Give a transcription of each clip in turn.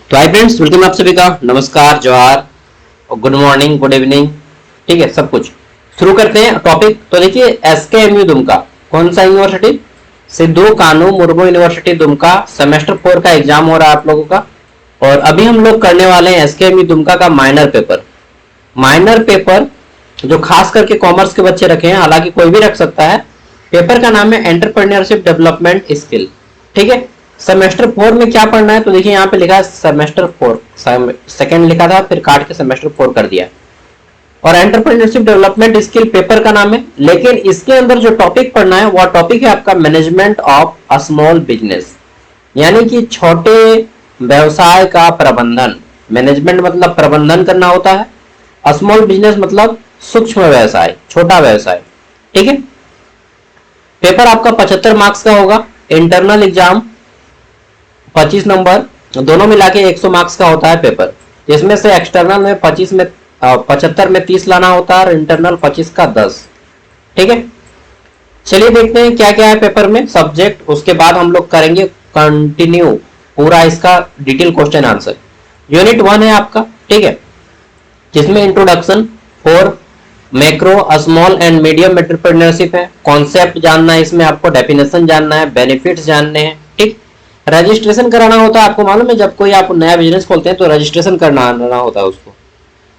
तो hi friends, welcome आप सभी का। नमस्कार, जोहार और गुड मॉर्निंग, गुड इवनिंग। ठीक है, सब कुछ शुरू करते हैं टॉपिक। तो देखिए, एसकेएमयू दुमका कौन सा यूनिवर्सिटी? सिद्धू कानू मुर्मू यूनिवर्सिटी दुमका। सेमेस्टर 4 का एग्जाम हो रहा है आप लोगों का। और अभी हम लोग करने वाले हैं एसकेएमयू दुमका का माइनर पेपर। माइनर पेपर जो खास करके कॉमर्स के बच्चे रखे हैं, हालांकि कोई भी रख सकता है। पेपर का नाम है एंटरप्रेन्योरशिप डेवलपमेंट स्किल। ठीक है, सेमेस्टर 4 में क्या पढ़ना है? तो देखिए यहाँ पे लिखा है सेमेस्टर 4, सेकंड लिखा था, फिर काट के सेमेस्टर 4 कर दिया। और एंटरप्रेन्योरशिप डेवलपमेंट स्किल पेपर का नाम है, लेकिन इसके अंदर जो टॉपिक पढ़ना है वह टॉपिक है आपका management of a small business, यानी कि छोटे व्यवसाय का प्रबंधन। मैनेजमेंट मतलब प्रबंधन करना होता है, स्मॉल बिजनेस मतलब सूक्ष्म व्यवसाय, छोटा व्यवसाय। ठीक है, पेपर आपका 75 मार्क्स का होगा। इंटरनल एग्जाम 25 नंबर, दोनों मिला के 100 मार्क्स का होता है पेपर, जिसमें से एक्सटर्नल में 75 में 30 लाना होता है और इंटरनल 25 का 10। ठीक है, चलिए देखते हैं क्या क्या है पेपर में सब्जेक्ट। उसके बाद हम लोग करेंगे कंटिन्यू पूरा इसका डिटेल क्वेश्चन आंसर। यूनिट 1 है आपका, ठीक है, जिसमें introduction for macro small and medium entrepreneurship है। कॉन्सेप्ट जानना है इसमें आपको, डेफिनेशन जानना है, बेनिफिट्स जानने हैं। ठीक, रजिस्ट्रेशन कराना होता है। आपको मालूम है, जब कोई आप नया बिजनेस खोलते हैं तो रजिस्ट्रेशन करना होता है उसको।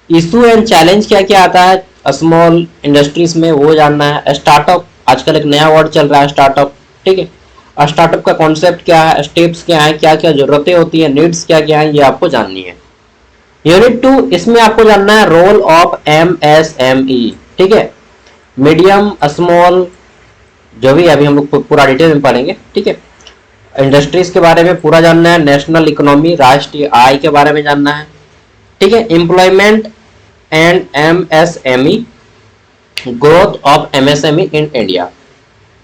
इशू एंड चैलेंज क्या क्या आता है स्मॉल इंडस्ट्रीज में, वो जानना है। स्टार्टअप, आजकल एक नया वर्ड चल रहा है स्टार्टअप। ठीक है, स्टार्टअप का कॉन्सेप्ट क्या है, स्टेप्स क्या है, क्या क्या जरूरतें होती है, नीड्स क्या क्या है, ये आपको जाननी है। यूनिट 2, इसमें आपको जानना है रोल ऑफ एमएसएमई। ठीक है, मीडियम स्मॉल, जो भी अभी हम लोग पूरा डिटेल में पढ़ेंगे। ठीक है, इंडस्ट्रीज के बारे में पूरा जानना है। नेशनल इकोनॉमी, राष्ट्रीय आय के बारे में जानना है। ठीक है, employment and MSME, growth of MSME in India.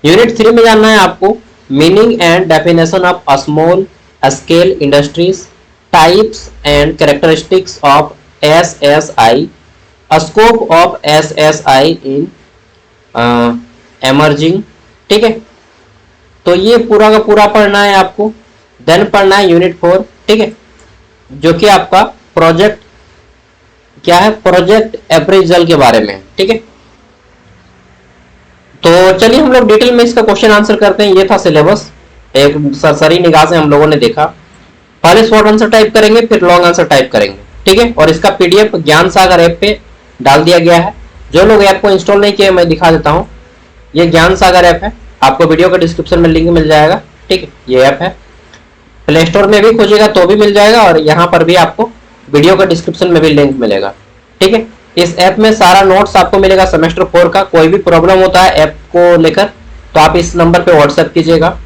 Unit 3 में जानना है आपको meaning and definition of small scale industries, types and characteristics of SSI, scope of SSI in emerging. ठीक है, तो ये पूरा का पूरा पढ़ना है आपको। देन पढ़ना है यूनिट 4, ठीक है, जो कि आपका प्रोजेक्ट क्या है, प्रोजेक्ट अप्रेजल के बारे में। ठीक है, तो चलिए हम लोग डिटेल में इसका क्वेश्चन आंसर करते हैं। ये था सिलेबस, एक सरसरी निगाह से हम लोगों ने देखा। पहले शॉर्ट आंसर टाइप करेंगे, फिर लॉन्ग आंसर टाइप करेंगे। ठीक है, और इसका पीडीएफ ज्ञान सागर ऐप पे डाल दिया गया है। जो लोग ऐप को इंस्टॉल नहीं किए, मैं दिखा देता हूँ। ये ज्ञान सागर ऐप है, आपको वीडियो का डिस्क्रिप्शन में लिंक मिल जाएगा। ठीक है, ये ऐप है, प्ले स्टोर में भी खोजिएगा तो भी मिल जाएगा, और यहाँ पर भी आपको वीडियो का डिस्क्रिप्शन में भी लिंक मिलेगा। ठीक है, इस ऐप में सारा नोट्स आपको मिलेगा सेमेस्टर 4 का। कोई भी प्रॉब्लम होता है ऐप को लेकर तो आप इस नंबर पे व्हाट्सएप कीजिएगा।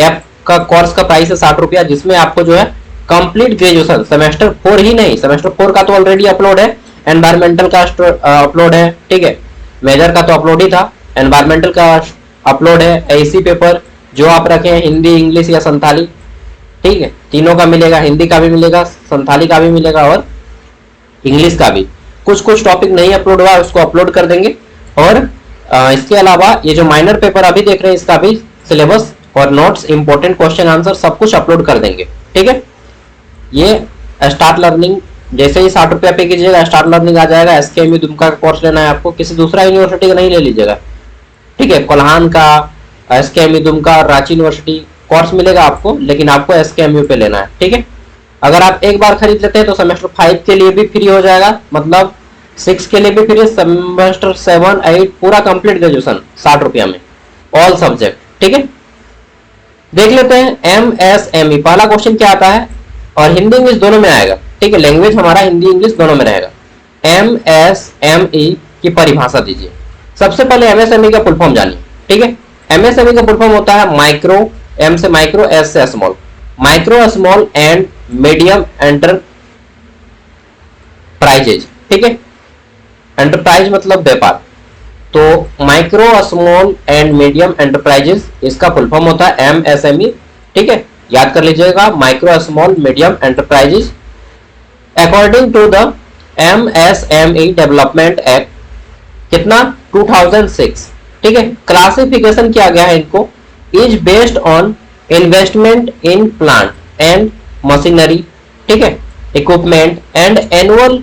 ऐप का कोर्स का प्राइस है 60 रुपया, जिसमें आपको जो है कंप्लीट ग्रेजुएशन, सेमेस्टर 4 ही नहीं, सेमेस्टर 4 का तो ऑलरेडी अपलोड है, एनवायरमेंटल का अपलोड है। ठीक है, मेजर का तो अपलोड ही था, एनवायरमेंटल का अपलोड है। एसी पेपर जो आप रखे हैं, हिंदी, इंग्लिश या संथाली, ठीक है, तीनों का मिलेगा। हिंदी का भी मिलेगा, संथाली का भी मिलेगा और इंग्लिश का भी। कुछ कुछ टॉपिक नहीं अपलोड हुआ, उसको अपलोड कर देंगे। और इसके अलावा ये जो माइनर पेपर अभी देख रहे हैं, इसका भी सिलेबस और नोट्स, इंपॉर्टेंट क्वेश्चन आंसर सब कुछ अपलोड कर देंगे। ठीक है, ये स्टार्ट लर्निंग जैसे ही 60 रुपया पे कीजिएगा, स्टार्ट लर्निंग आ जाएगा। एसकेएमयू दुमका का कोर्स लेना है आपको, किसी दूसरा यूनिवर्सिटी का नहीं ले लीजिएगा। ठीक है, कोल्हान का, एसकेएमयू दुमका, रांची यूनिवर्सिटी कोर्स मिलेगा आपको, लेकिन आपको एसकेएमयू पे लेना है। ठीक है, अगर आप एक बार खरीद लेते हैं तो सेमेस्टर 5 के लिए भी फ्री हो जाएगा, मतलब 6 के लिए भी फ्री, सेमेस्टर 7, 8 पूरा कंप्लीट ग्रेजुएशन 60 रुपया में, ऑल सब्जेक्ट। ठीक है, देख लेते हैं एमएसएमई। पहला क्वेश्चन क्या आता है, और हिंदी इंग्लिश दोनों में आएगा। ठीक है, लैंग्वेज हमारा हिंदी इंग्लिश दोनों में रहेगा। एमएसएमई की परिभाषा दीजिए। सबसे पहले एमएसएमई का फुल फॉर्म जानिए। ठीक है, एमएसएमई का फुल फॉर्म होता है माइक्रो, एम से माइक्रो, एस से small, micro small and medium enterprises. ठीक है, एंटरप्राइज मतलब व्यापार, तो micro small and medium enterprises, इसका फुल फॉर्म होता है एमएसएमई। ठीक है, याद कर लीजिएगा, micro small medium enterprises. According to the MSME development act, कितना, 2006। ठीक है, क्लासिफिकेशन किया गया है इनको, is based on investment in plant and machinery. ठीक है, इक्विपमेंट एंड एनुअल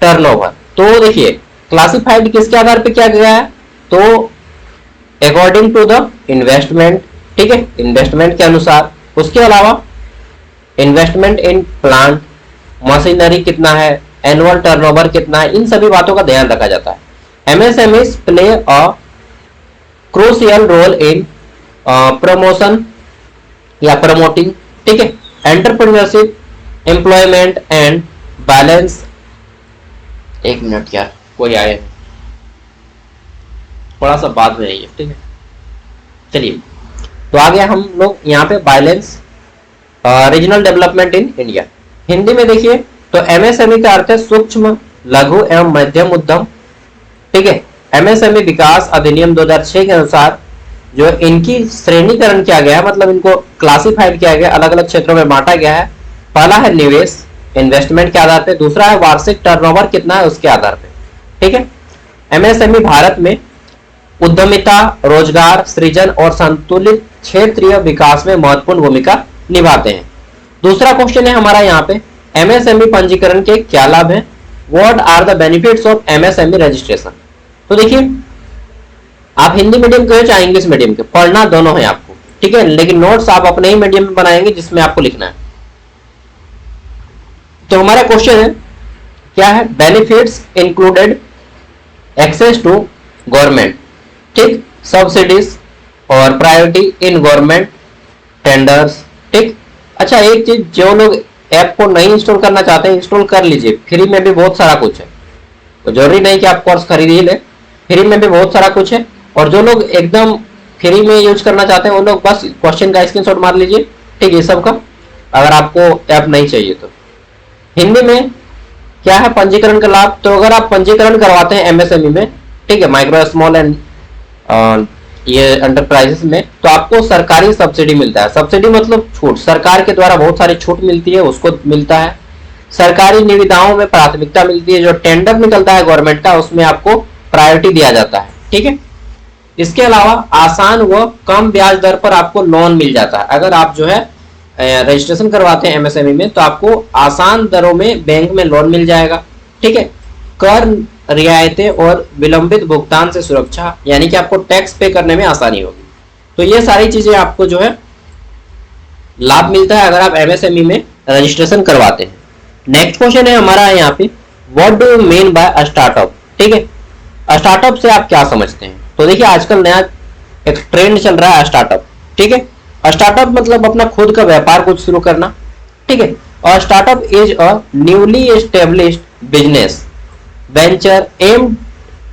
टर्नओवर। तो देखिए क्लासिफाइड किसके आधार पे किया गया है, तो अकॉर्डिंग टू द इन्वेस्टमेंट, ठीक है, इन्वेस्टमेंट के अनुसार। उसके अलावा इन्वेस्टमेंट इन प्लांट मशीनरी कितना है, एनुअल टर्नओवर कितना है, इन सभी बातों का ध्यान रखा जाता है। MSMEs play a crucial role in promotion या प्रमोटिंग, ठीक है, एंटरप्रेन्योरशिप, एम्प्लॉयमेंट एंड बैलेंस। एक मिनट यार, कोई आए, थोड़ा सा बात में रहिए, ठीक है। चलिए, तो आगे हम लोग यहाँ पे balance regional development in India. Hindi में देखिए तो एमएसएमई का अर्थ है सूक्ष्म लघु एवं मध्यम उद्यम, ठीक है। एमएसएमई विकास अधिनियम 2006 के अनुसार जो इनकी श्रेणीकरण किया गया है, मतलब इनको क्लासिफाइड किया गया, अलग अलग क्षेत्रों में बांटा गया है। पहला है निवेश, इन्वेस्टमेंट के आधार पे, दूसरा है वार्षिक टर्नओवर कितना है उसके आधार पे, ठीक है। एमएसएमई भारत में उद्यमिता, रोजगार सृजन और संतुलित क्षेत्रीय विकास में महत्वपूर्ण भूमिका निभाते हैं। दूसरा क्वेश्चन है हमारा यहाँ पे, एमएसएमई पंजीकरण के क्या लाभ हैं, what are the benefits of MSME registration. तो देखिए आप हिंदी मीडियम के हो चाहे इंग्लिश मीडियम के, पढ़ना दोनों है आपको, ठीक है, लेकिन नोट्स आप अपने ही मीडियम में बनाएंगे जिसमें आपको लिखना है। तो हमारा क्वेश्चन है क्या है, benefits included access to government, ठीक, सब्सिडीज और प्रायोरिटी इन गवर्नमेंट टेंडर्स, ठीक। अच्छा एक चीज, जो लोग ऐप को नहीं इंस्टॉल करना चाहते हैं, इंस्टॉल कर लीजिए, फ्री में भी बहुत सारा कुछ है, तो जरूरी नहीं कि आप कोर्स खरीद ही ले, फ्री में भी बहुत सारा कुछ है। और जो लोग एकदम फ्री में यूज करना चाहते हैं वो लोग बस क्वेश्चन का स्क्रीनशॉट मार लीजिए, ठीक है, सब का, अगर आपको ऐप नहीं चाहिए तो। हिंदी में क्या है पंजीकरण का लाभ, तो अगर आप पंजीकरण करवाते हैं एमएसएमई में, ठीक है, माइक्रो स्मॉल एंड ये एंटरप्राइजेस में, तो आपको सरकारी सब्सिडी मिलता है। सब्सिडी मतलब छूट, सरकार के द्वारा बहुत सारी छूट मिलती है, उसको मिलता है। सरकारी निविदाओं में प्राथमिकता मिलती है, जो टेंडर निकलता है गवर्नमेंट का उसमें आपको प्रायोरिटी दिया जाता है, ठीक है। इसके अलावा आसान व कम ब्याज दर पर आपको लोन मिल जाता है। अगर आप जो है रजिस्ट्रेशन करवाते हैं एमएसएमई में तो आपको आसान दरों में बैंक में लोन मिल जाएगा, ठीक है। कर रियायतें और विलंबित भुगतान से सुरक्षा, यानी कि आपको टैक्स पे करने में आसानी होगी। तो ये सारी चीजें आपको जो है लाभ मिलता है अगर आप एमएसएमई में रजिस्ट्रेशन करवाते हैं। नेक्स्ट क्वेश्चन है हमारा यहाँ पे, what do you mean by startup, ठीक है। स्टार्टअप से आप क्या समझते हैं, तो देखिए आजकल नया एक ट्रेंड चल रहा है स्टार्टअप, ठीक है। स्टार्टअप मतलब अपना खुद का व्यापार कुछ शुरू करना, ठीक है। और startup is a newly established business venture aimed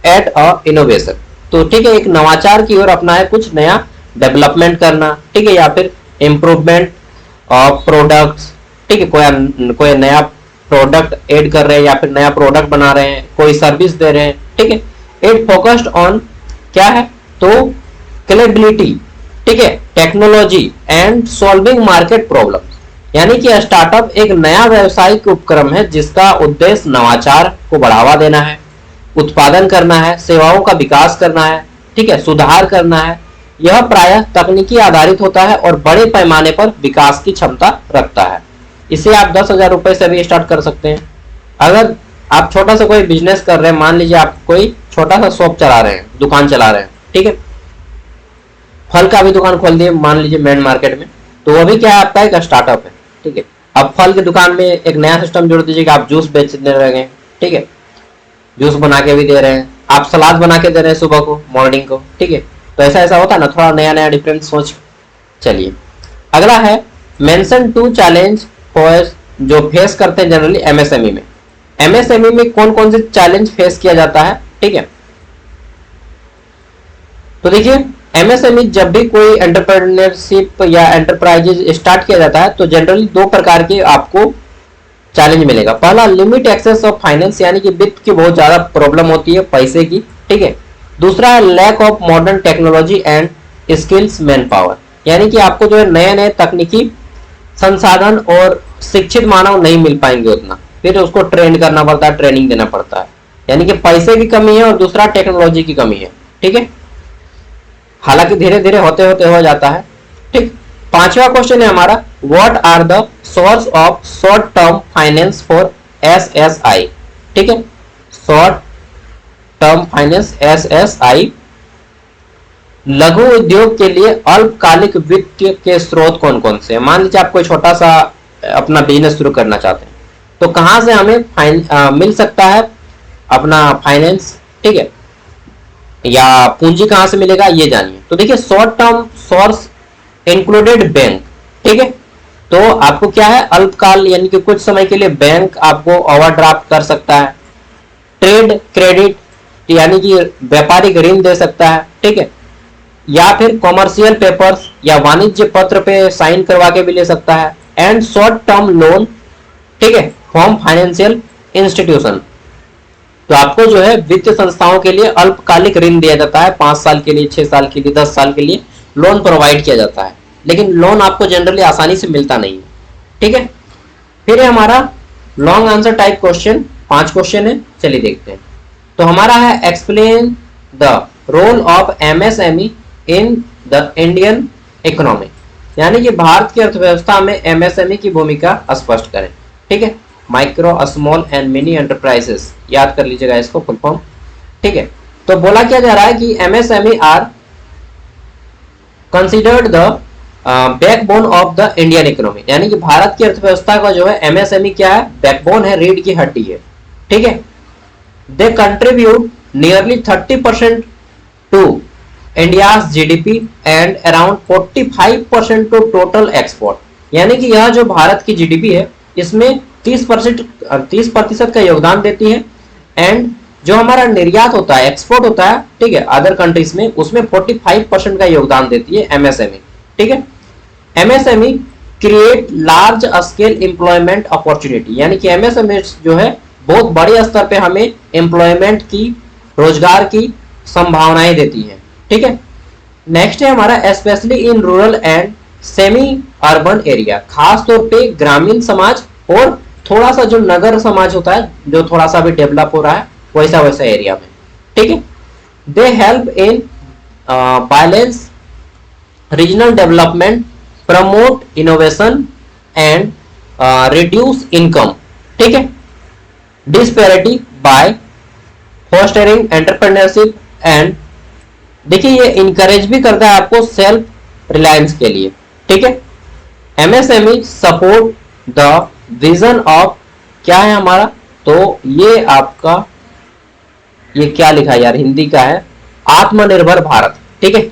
at a innovation. तो ठीक है, एक नवाचार की ओर अपना है, कुछ नया डेवलपमेंट करना, ठीक है, या फिर इम्प्रूवमेंट ऑफ प्रोडक्ट्स, ठीक है, कोई नया प्रोडक्ट ऐड कर रहे हैं या फिर नया प्रोडक्ट बना रहे हैं, कोई सर्विस दे रहे हैं, ठीक है। इट फोकस्ड ऑन क्या है, तो स्केलेबिलिटी, ठीक है, technology and solving market problems. यानी कि स्टार्टअप एक नया व्यवसायिक उपक्रम है जिसका उद्देश्य नवाचार को बढ़ावा देना है, उत्पादन करना है, सेवाओं का विकास करना है, ठीक है, सुधार करना है। यह प्रायः तकनीकी आधारित होता है और बड़े पैमाने पर विकास की क्षमता रखता है। इसे आप 10,000 रुपए से भी स्टार्ट कर सकते हैं। अगर आप छोटा सा कोई बिजनेस कर रहे हैं, मान लीजिए आप कोई छोटा सा शॉप चला रहे हैं, दुकान चला रहे हैं, ठीक है, फल का भी दुकान खोल दिए मान लीजिए मेन मार्केट में, तो वो भी क्या है, आपका एक स्टार्टअप है, ठीक है। अब फल की दुकान में एक नया सिस्टम जोड़ दीजिए कि आप जूस बेचने लगे, ठीक है, जूस बना के भी दे रहे हैं, आप सलाद बना के दे रहे हैं सुबह को, मॉर्निंग को, ठीक है। तो ऐसा ऐसा होता है ना, थोड़ा नया नया डिफरेंट सोच। चलिए अगला है मेंशन टू चैलेंज फॉर, जो फेस करते हैं जनरली एमएसएमई में। एमएसएमई में कौन कौन से चैलेंज फेस किया जाता है, ठीक है। तो देखिए एमएसएमई जब भी कोई एंटरप्रेन्योरशिप या एंटरप्राइजेज स्टार्ट किया जाता है तो जनरली दो प्रकार के आपको चैलेंज मिलेगा। पहला लिमिट एक्सेस ऑफ फाइनेंस, यानी कि वित्त की बहुत ज्यादा प्रॉब्लम होती है, पैसे की, ठीक है। दूसरा है lack of modern technology and skills man power, यानी कि आपको जो है नए नए तकनीकी संसाधन और शिक्षित मानव नहीं मिल पाएंगे उतना, फिर उसको ट्रेन करना पड़ता है, ट्रेनिंग देना पड़ता है, यानी कि पैसे की कमी है और दूसरा टेक्नोलॉजी की कमी है, ठीक है। हालांकि धीरे धीरे होते होते हो जाता है, ठीक। पांचवा क्वेश्चन है हमारा, what are the source of short term finance for SSI. ठीक है, शॉर्ट टर्म फाइनेंस एसएसआई, लघु उद्योग के लिए अल्पकालिक वित्त के स्रोत कौन कौन से हैं। मान लीजिए आप कोई छोटा सा अपना बिजनेस शुरू करना चाहते हैं, तो कहां से हमें मिल सकता है अपना फाइनेंस, ठीक है, या पूंजी कहां से मिलेगा ये जानिए। तो देखिए, short term source included bank. ठीक है, तो आपको क्या है, अल्पकाल यानी कि कुछ समय के लिए बैंक आपको ओवरड्राफ्ट कर सकता है, ट्रेड क्रेडिट यानी कि व्यापारिक ऋण दे सकता है, ठीक है, या फिर कॉमर्शियल पेपर्स या वाणिज्य पत्र पे साइन करवा के भी ले सकता है, एंड शॉर्ट टर्म लोन, ठीक है, फ्रॉम फाइनेंशियल इंस्टीट्यूशन। तो आपको जो है वित्तीय संस्थाओं के लिए अल्पकालिक ऋण दिया जाता है, 5 साल के लिए, 6 साल के लिए, 10 साल के लिए लोन प्रोवाइड किया जाता है, लेकिन लोन आपको जनरली आसानी से मिलता नहीं है। ठीक है, फिर है हमारा long answer type question, 5 question है, चलिए देखते हैं। तो हमारा है explain the role of MSME in the Indian economy, यानी कि भारत की अर्थव्यवस्था में एमएसएमई की भूमिका स्पष्ट करें। ठीक है, micro small and mini enterprises, याद कर लीजिएगा इसको फुल फॉर्म। ठीक है, तो बोला क्या जा रहा है कि MSME are considered the backbone of the Indian economy, यानी कि भारत की अर्थव्यवस्था का जो है एमएसएमई क्या है, बैकबोन है, रीढ़ की हड्डी है। ठीक है, they contribute nearly 30% to India's GDP and around 45% to total export, यानी कि यह जो भारत की जीडीपी है इसमें 30% का योगदान देती है, एंड जो हमारा निर्यात होता है, एक्सपोर्ट होता है, ठीक है, अदर कंट्रीज में, उसमें 45% का योगदान देती है एमएसएमई। ठीक है, MSME create large scale employment opportunity, यानी कि एमएसएमई जो है बहुत बड़े स्तर पे हमें एम्प्लॉयमेंट की, रोजगार की संभावनाएं देती है। ठीक है, नेक्स्ट है हमारा specially in rural and semi urban area, खास तौर पे ग्रामीण समाज और थोड़ा सा जो नगर समाज होता है, जो थोड़ा सा भी डेवलप हो रहा है वैसा वैसा एरिया में। ठीक है, they help in balance regional development, promote innovation and reduce income, ठीक है, disparity by fostering entrepreneurship and, देखिए ये इनकरेज भी करता है आपको सेल्फ रिलायंस के लिए। ठीक है, MSME support the vision of, क्या है हमारा, तो ये आपका, ये क्या लिखा है यार, हिंदी का है, आत्मनिर्भर भारत। ठीक है,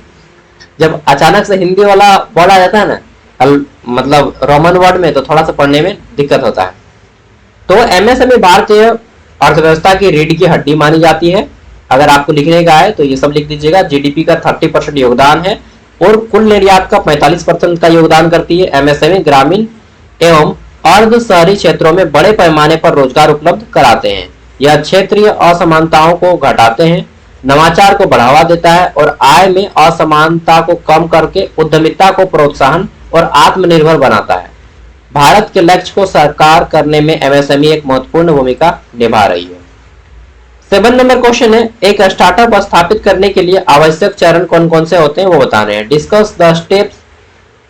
जब अचानक से हिंदी वाला वर्ड आ जाता है ना, मतलब रोमन वर्ड में, तो थोड़ा सा पढ़ने में दिक्कत होता है। तो एमएसएमई भारतीय अर्थव्यवस्था की रीढ़ की हड्डी मानी जाती है। अगर आपको लिखने का है तो ये सब लिख दीजिएगा। जीडीपी का 30% योगदान है और कुल निर्यात का 45% का योगदान करती है एमएसएमई। ग्रामीण एवं अर्ध शहरी क्षेत्रों में बड़े पैमाने पर रोजगार उपलब्ध कराते हैं। यह क्षेत्रीय असमानताओं को घटाते हैं, नवाचार को बढ़ावा देता है और आय में असमानता को कम करके उद्यमिता को प्रोत्साहन और आत्मनिर्भर बनाता है। भारत के लक्ष्य को साकार करने में एमएसएमई एक महत्वपूर्ण भूमिका निभा रही है। 7 नंबर क्वेश्चन है, एक स्टार्टअप स्थापित करने के लिए आवश्यक चरण कौन कौन से होते हैं वो बता रहे हैं। डिस्कस द स्टेप्स,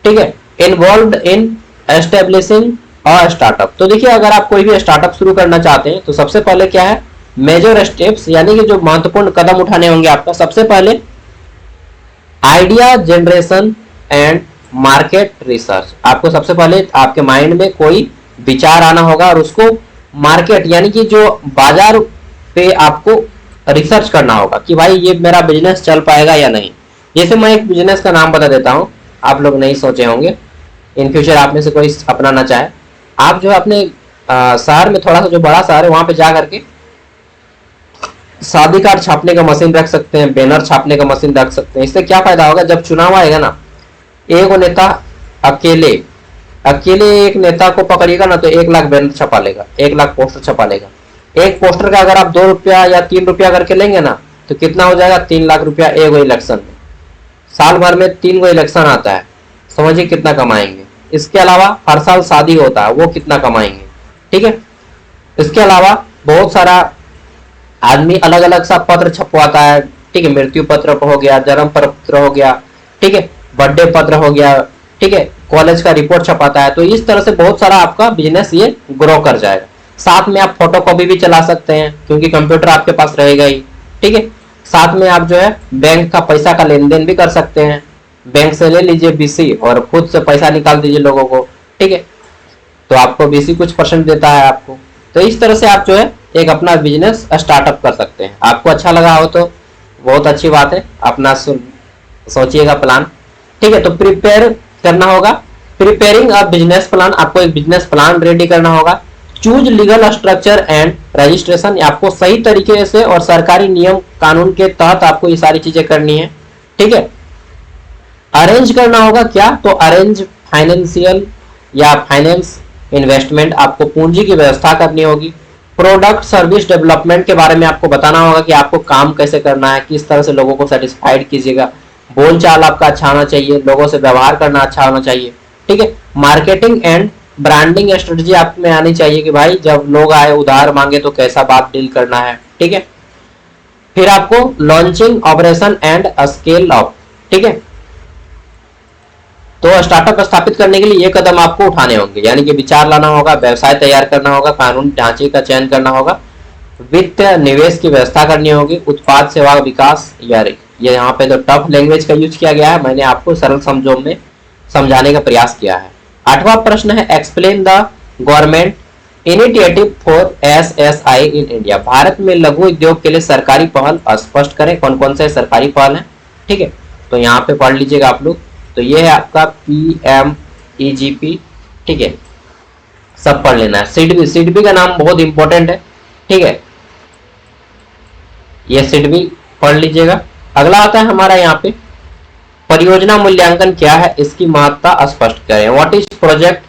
ठीक है, involved in establishing a startup. तो देखिए, अगर आप कोई भी स्टार्टअप शुरू करना चाहते हैं तो सबसे पहले क्या है, मेजर स्टेप्स, यानी कि जो महत्वपूर्ण कदम उठाने होंगे आपका। सबसे पहले idea generation and market research. आपको सबसे पहले आपके माइंड में कोई विचार आना होगा और उसको मार्केट यानी कि जो बाजार पे आपको रिसर्च करना होगा कि भाई ये मेरा बिजनेस चल पाएगा या नहीं। जैसे मैं एक बिजनेस का नाम बता देता हूँ, आप लोग नहीं सोचे होंगे, इन फ्यूचर आप में से कोई अपनाना चाहे, आप जो अपने शहर में, थोड़ा सा जो बड़ा शहर है वहां पे जा करके शादी कार्ड छापने का मशीन रख सकते हैं, बैनर छापने का मशीन रख सकते हैं। इससे क्या फायदा होगा, जब चुनाव आएगा ना, एक नेता अकेले एक नेता को पकड़िएगा ना तो 1 लाख बैनर छपा लेगा, 1 लाख पोस्टर छपा लेगा। एक पोस्टर का अगर आप 2 रुपया या 3 रुपया करके लेंगे ना तो कितना हो जाएगा, 3 लाख रुपया एक इलेक्शन में। साल भर में 3 इलेक्शन आता है, समझिए कितना कमाएंगे। इसके अलावा हर साल शादी होता है, वो कितना कमाएंगे। ठीक है, इसके अलावा बहुत सारा आदमी अलग अलग सा पत्र छपवाता है। ठीक है, मृत्यु पत्र हो गया, जन्म पत्र हो गया, ठीक है, बर्थडे पत्र हो गया, ठीक है, कॉलेज का रिपोर्ट छपाता है। तो इस तरह से बहुत सारा आपका बिजनेस ये ग्रो कर जाएगा। साथ में आप फोटो कॉपी भी चला सकते हैं क्योंकि कंप्यूटर आपके पास रहेगा ही। ठीक है, साथ में आप जो है बैंक का पैसा का लेन देन भी कर सकते हैं। बैंक से ले लीजिए बीसी और खुद से पैसा निकाल दीजिए लोगों को। ठीक है, तो आपको बीसी कुछ परसेंट देता है आपको। तो इस तरह से आप जो है एक अपना बिजनेस स्टार्टअप कर सकते हैं। आपको अच्छा लगा हो तो बहुत अच्छी बात है, अपना सोचिएगा प्लान। ठीक है, तो प्रिपेयर करना होगा, प्रिपेयरिंग अ बिजनेस प्लान, आपको एक बिजनेस प्लान रेडी करना होगा। Choose legal structure and registration, आपको सही तरीके से और सरकारी नियम कानून के तहत आपको ये सारी चीजें करनी है। ठीक है, अरेंज करना होगा क्या, तो अरेंज फाइनेंशियल या फाइनेंस इन्वेस्टमेंट, आपको पूंजी की व्यवस्था करनी होगी। प्रोडक्ट सर्विस डेवलपमेंट के बारे में आपको बताना होगा कि आपको काम कैसे करना है, किस तरह से लोगों को सेटिस्फाइड कीजिएगा। बोलचाल आपका अच्छा होना चाहिए, लोगों से व्यवहार करना अच्छा होना चाहिए। ठीक है, मार्केटिंग एंड ब्रांडिंग स्ट्रेटजी आप में आनी चाहिए कि भाई जब लोग आए उधार मांगे तो कैसा बात डील करना है। ठीक है, फिर आपको launching operation and scale up. ठीक है, तो स्टार्टअप स्थापित करने के लिए ये कदम आपको उठाने होंगे, यानी कि विचार लाना होगा, व्यवसाय तैयार करना होगा, कानून ढांचे का चयन करना होगा, वित्त निवेश की व्यवस्था करनी होगी, उत्पाद सेवा विकास। यार ये यहाँ पे तो टफ लैंग्वेज का यूज किया गया है, मैंने आपको सरल शब्दों में समझाने का प्रयास किया है। 8वां प्रश्न है explain the government initiative for SSI in India, Bharat में लघु उद्योग के लिए सरकारी पहल स्पष्ट करें, कौन कौन से सरकारी पहल है। ठीक है, तो यहाँ पे पढ़ लीजिएगा आप लोग। तो ये है आपका PMEGP। ठीक है, सब पढ़ लेना है। सिडबी, सिडबी का नाम बहुत इंपॉर्टेंट है। ठीक है, ये सिडबी पढ़ लीजिएगा। अगला आता है हमारा यहाँ पे परियोजना मूल्यांकन क्या है, इसकी महत्ता स्पष्ट करें। व्हाट इज प्रोजेक्ट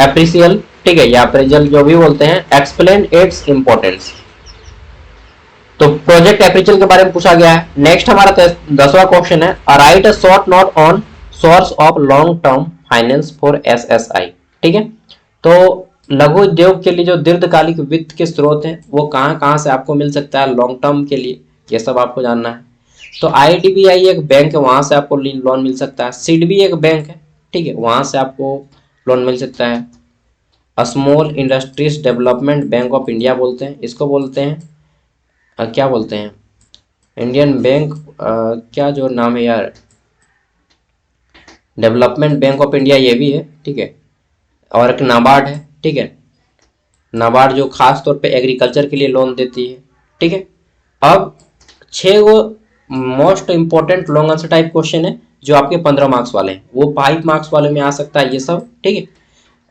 अप्रिसियल, ठीक है, या अप्रेजल जो भी बोलते हैं, एक्सप्लेन इट्स इंपॉर्टेंस। तो प्रोजेक्ट अप्रिसियल के बारे में पूछा गया है। नेक्स्ट हमारा 10वां क्वेश्चन है right a short note on source of long term finance for SSI. ठीक है, तो लघु उद्योग के लिए जो दीर्घकालिक वित्त के स्रोत हैं वो कहाँ कहाँ से आपको मिल सकता है लॉन्ग टर्म के लिए, ये सब आपको जानना है। तो आईडीबीआई एक बैंक है, वहां से आपको लोन मिल सकता है। सिडबी एक बैंक है, ठीक है, वहां से आपको लोन मिल सकता है। Small industries development bank of India बोलते हैं इसको, बोलते हैं क्या बोलते हैं, इंडियन बैंक, क्या जो नाम है यार, डेवलपमेंट बैंक ऑफ इंडिया ये भी है। ठीक है, और एक नाबार्ड है। ठीक है, नाबार्ड जो खास तौर पे एग्रीकल्चर के लिए लोन देती है। ठीक है, अब 6 वो most important long answer type question है जो आपके 15 मार्क्स वाले हैं, वो 5 मार्क्स वाले में आ सकता है ये सब। ठीक है,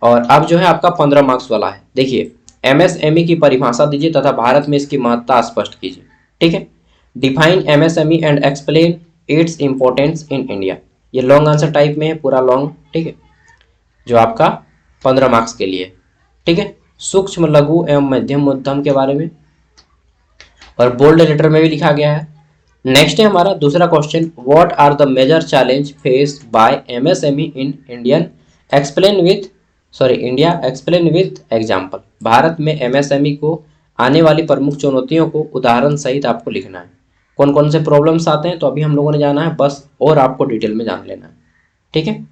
और अब जो है आपका 15 मार्क्स वाला है। देखिए, एमएसएमई की परिभाषा दीजिए तथा भारत में इसकी महत्ता स्पष्ट कीजिए। ठीक है, define MSME and explain its importance in India, ये लॉन्ग आंसर टाइप में है पूरा लॉन्ग। ठीक है, जो आपका 15 मार्क्स के लिए। ठीक है, सूक्ष्म लघु एवं मध्यम उद्यम के बारे में और बोल्ड लेटर में भी लिखा गया है। नेक्स्ट है हमारा दूसरा question, what are the major challenge faced by MSME in Indian explain with example, Bharat में एमएसएमई को आने वाली प्रमुख चुनौतियों को उदाहरण सहित आपको लिखना है। कौन कौन से प्रॉब्लम्स आते हैं तो अभी हम लोगों ने जाना है बस, और आपको डिटेल में जान लेना है। ठीक है,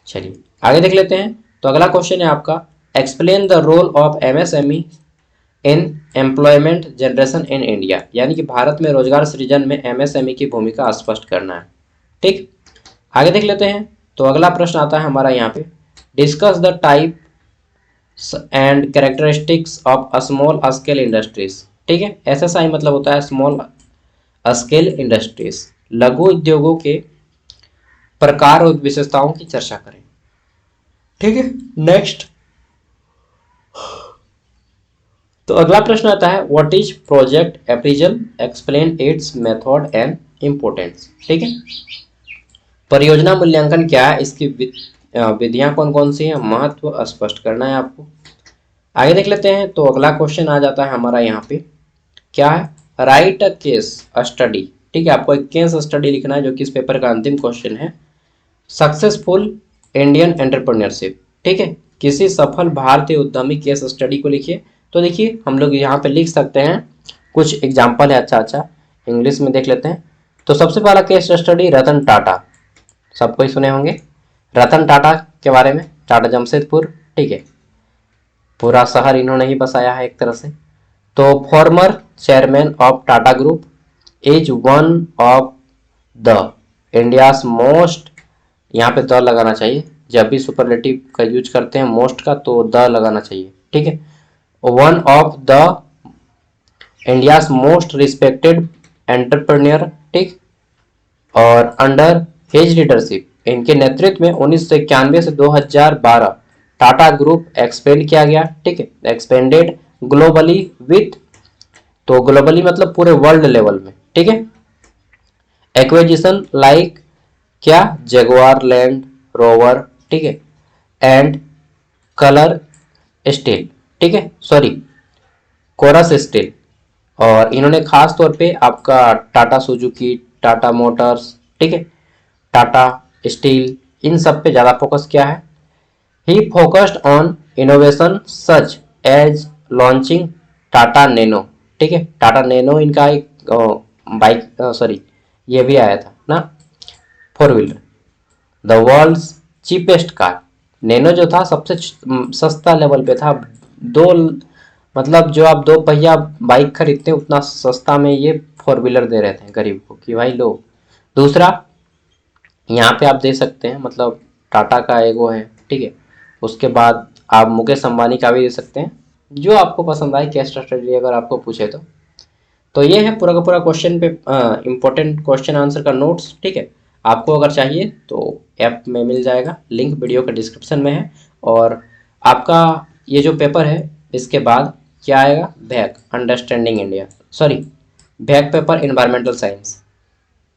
चलिए आगे देख लेते हैं। तो अगला क्वेश्चन है आपका explain the role of MSME in employment generation in India, यानी कि भारत में रोजगार सृजन में एमएसएमई की भूमिका स्पष्ट करना है। ठीक, आगे देख लेते हैं। तो अगला प्रश्न आता है हमारा यहाँ पे, discuss the type and characteristics of small scale industries. ठीक है, एसएसआई मतलब होता है स्मॉल स्केल इंडस्ट्रीज, लघु उद्योगों के प्रकार और विशेषताओं की चर्चा करें। ठीक है, नेक्स्ट तो अगला प्रश्न आता है what is project appraisal, explain it's method and importance. ठीक है, परियोजना मूल्यांकन क्या है, इसकी विधियां कौन कौन सी हैं, महत्व स्पष्ट करना है आपको। आगे देख लेते हैं। तो अगला क्वेश्चन आ जाता है हमारा यहाँ पे, क्या है, राइट अ केस स्टडी। ठीक है, आपको एक केस स्टडी लिखना है जो कि इस पेपर का अंतिम क्वेश्चन है। Successful Indian entrepreneurship. ठीक है, किसी सफल भारतीय उद्यमी केस स्टडी को लिखिए। तो देखिए हम लोग यहाँ पे लिख सकते हैं, कुछ एग्जाम्पल है, अच्छा इंग्लिश में देख लेते हैं। तो सबसे पहला केस स्टडी रतन टाटा, सबको ही सुने होंगे। रतन टाटा के बारे में, टाटा जमशेदपुर, ठीक है, पूरा शहर इन्होंने ही बसाया है एक तरह से। तो former chairman of Tata group is one of the India's most, यहाँ पे द लगाना चाहिए, जब भी सुपरलेटिव का यूज करते हैं मोस्ट का तो द लगाना चाहिए, ठीक है। One of the India's most respected entrepreneur, ठीक। और अंडर हिज लीडरशिप, इनके नेतृत्व में 1991 से 2012 टाटा ग्रुप एक्सपेंड किया गया, ठीक है, एक्सपेंडेड ग्लोबली विथ, तो ग्लोबली मतलब पूरे वर्ल्ड लेवल में, ठीक है। एक्विजिशन लाइक क्या, जगुआर लैंड रोवर, ठीक है, एंड कलर स्टील, ठीक है, सॉरी कोरस स्टील। और इन्होंने खास तौर पे आपका टाटा सुजुकी, टाटा मोटर्स, ठीक है, टाटा स्टील, इन सब पे ज़्यादा फोकस किया है। He focused on innovation such as launching Tata Nano, ठीक है, टाटा नैनो इनका एक बाइक, सॉरी ये भी आया था ना, four wheeler, the world's cheapest car. Nano जो था सबसे सस्ता लेवल पे था, दो मतलब जो आप दो पहिया बाइक खरीदते हैं उतना सस्ता में ये फोर व्हीलर दे रहे थे गरीब को कि भाई लो। दूसरा यहाँ पे आप दे सकते हैं, मतलब टाटा का एगो है, ठीक है, उसके बाद आप मुकेश अंबानी का भी दे सकते हैं, जो आपको पसंद आए कैश स्टडी अगर आपको पूछे तो ये है पूरा का पूरा क्वेश्चन पे इंपॉर्टेंट क्वेश्चन आंसर का नोट्स, ठीक है। आपको अगर चाहिए तो ऐप में मिल जाएगा, लिंक वीडियो का डिस्क्रिप्शन में है। और आपका ये जो पेपर है इसके बाद क्या आएगा, back understanding India, sorry back paper environmental science,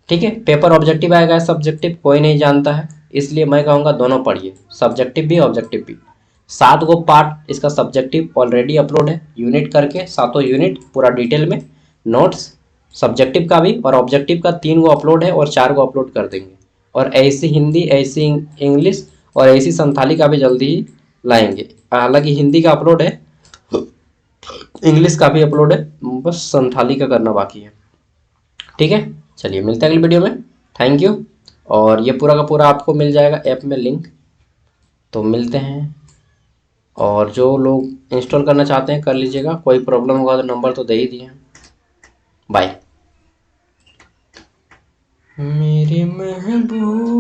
ठीक है। पेपर ऑब्जेक्टिव आएगा, सब्जेक्टिव कोई नहीं जानता है, इसलिए मैं कहूँगा दोनों पढ़िए, सब्जेक्टिव भी ऑब्जेक्टिव भी। 7 गो पार्ट इसका सब्जेक्टिव ऑलरेडी अपलोड है, यूनिट करके 7 यूनिट पूरा डिटेल में नोट्स, सब्जेक्टिव का भी और ऑब्जेक्टिव का 3 गो अपलोड है और 4 गो अपलोड कर देंगे। और ऐसी हिंदी, ऐसी इंग्लिश और ऐसी संथाली का भी जल्दी ही लाएंगे। हालांकि हिंदी का अपलोड है, इंग्लिश का भी अपलोड है, बस संथाली का करना बाकी है, ठीक है। चलिए मिलते हैं अगली वीडियो में, थैंक यू। और ये पूरा का पूरा आपको मिल जाएगा ऐप में लिंक, तो मिलते हैं। और जो लोग इंस्टॉल करना चाहते हैं कर लीजिएगा, कोई प्रॉब्लम होगा तो नंबर तो दे ही दिए। बाय मेरी महबूब।